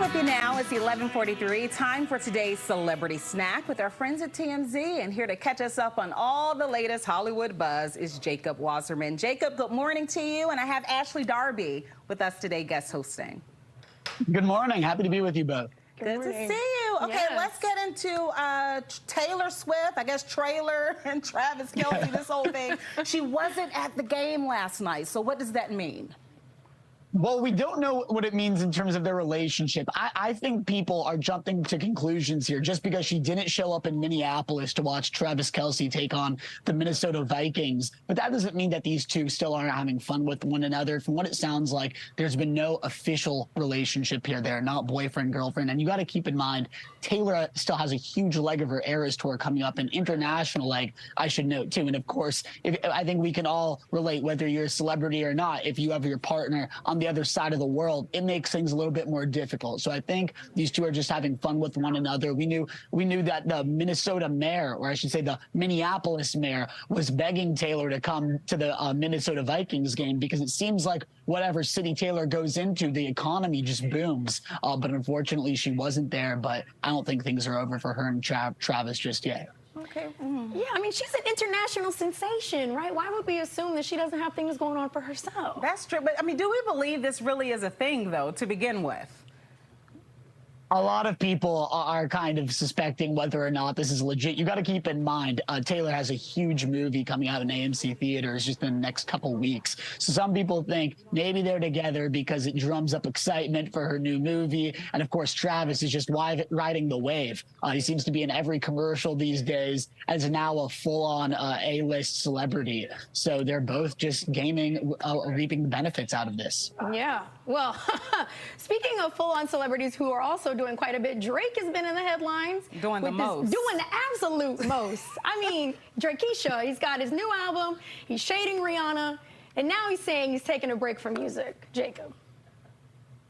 with you now. It's 11:43. Time for today's Celebrity Snack with our friends at TMZ. And here to catch us up on all the latest Hollywood buzz is Jacob Wasserman. Jacob, good morning to you. And I have Ashley Darby with us today, guest hosting. Good morning. Happy to be with you both. Good to see you. Okay, Yes. let's get into Taylor Swift, I guess Trailer and Travis Kelce, this whole thing. She wasn't at the game last night. So what does that mean? Well, we don't know what it means in terms of their relationship. I think people are jumping to conclusions here just because she didn't show up in Minneapolis to watch Travis Kelce take on the Minnesota Vikings. But that doesn't mean that these two still aren't having fun with one another. From what it sounds like, there's been no official relationship here. They're not boyfriend, girlfriend. And you got to keep in mind, Taylor still has a huge leg of her Eras tour coming up, an international leg, I should note, too. And of course, I think we can all relate, whether you're a celebrity or not, if you have your partner on the other side of the world, it makes things a little bit more difficult. So I think these two are just having fun with one another. We knew that the Minnesota mayor, or I should say the Minneapolis mayor, was begging Taylor to come to the Minnesota Vikings game because it seems like whatever city Taylor goes into, the economy just booms. But unfortunately, she wasn't there. But I don't think things are over for her and Travis just yet. Okay. Yeah, I mean, she's an international sensation, right? Why would we assume that she doesn't have things going on for herself? That's true. But, I mean, do we believe this really is a thing, though, to begin with? A lot of people are kind of suspecting whether or not this is legit. You got to keep in mind, Taylor has a huge movie coming out in AMC theaters just in the next couple weeks. So some people think maybe they're together because it drums up excitement for her new movie. And of course, Travis is just riding the wave. He seems to be in every commercial these days as now a full-on A-list celebrity. So they're both just reaping the benefits out of this. Yeah. Well, speaking of full-on celebrities who are also doing quite a bit, Drake has been in the headlines. Doing the most. Doing the absolute most. I mean, Drakesha, he's got his new album, he's shading Rihanna, and now he's saying he's taking a break from music. Jacob.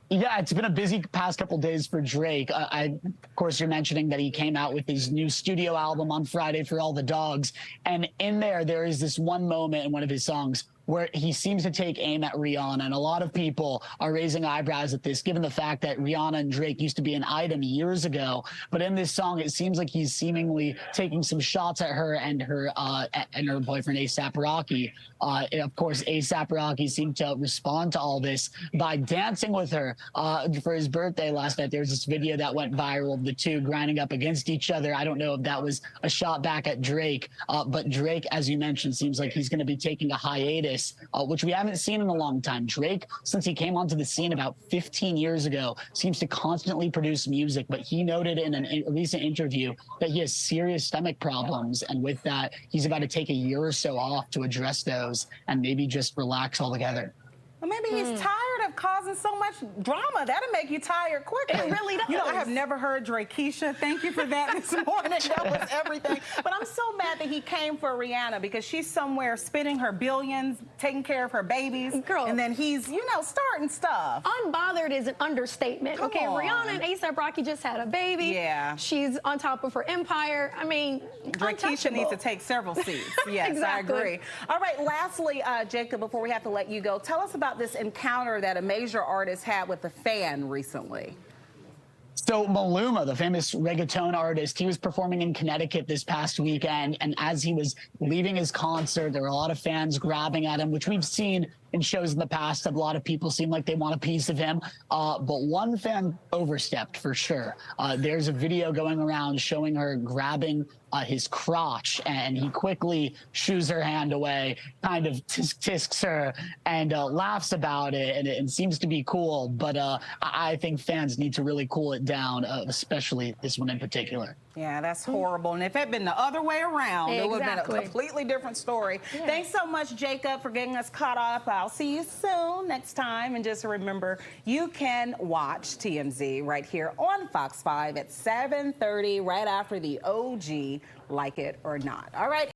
Yeah, it's been a busy past couple days for Drake. Of course, you're mentioning that he came out with his new studio album on Friday for all the dogs. And in there is this one moment in one of his songs where he seems to take aim at Rihanna. And a lot of people are raising eyebrows at this, given the fact that Rihanna and Drake used to be an item years ago. But in this song, it seems like he's seemingly taking some shots at her and her boyfriend, A$AP Rocky. Of course, A$AP Rocky seemed to respond to all this by dancing with her for his birthday last night. There's this video that went viral of the two grinding up against each other. I don't know if that was a shot back at Drake, but Drake, as you mentioned, seems like he's going to be taking a hiatus, which we haven't seen in a long time. Drake, since he came onto the scene about 15 years ago, seems to constantly produce music, but he noted in a recent interview that he has serious stomach problems, and with that, he's about to take a year or so off to address those and maybe just relax altogether. Well, maybe he's tired of causing so much drama. That'll make you tired quickly. It really does. You know, I have never heard Drakesha. Thank you for that this morning. That was everything. But I'm so mad that he came for Rihanna because she's somewhere spending her billions, taking care of her babies. Girl. And then he's, you know, starting stuff. Unbothered is an understatement. Come okay, on. Rihanna and A$AP Rocky just had a baby. Yeah. She's on top of her empire. I mean, Drakesha needs to take several seats. Yes, Exactly. I agree. All right, lastly, Jacob, before we have to let you go, tell us about this encounter that a major artist had with a fan recently. So Maluma, the famous reggaeton artist, he was performing in Connecticut this past weekend, and as he was leaving his concert, there were a lot of fans grabbing at him, which we've seen in shows in the past. A lot of people seem like they want a piece of him, but one fan overstepped for sure. There's a video going around showing her grabbing his crotch, and he quickly shoos her hand away, kind of tisks her, and laughs about it, and it seems to be cool. But I think fans need to really cool it down, especially this one in particular. Yeah, that's horrible. And if it had been the other way around, it would have been a completely different story. Yeah. Thanks so much, Jacob, for getting us caught up. I'll see you soon next time. And just remember, you can watch TMZ right here on Fox 5 at 7:30, right after the OG, Like It or Not. All right.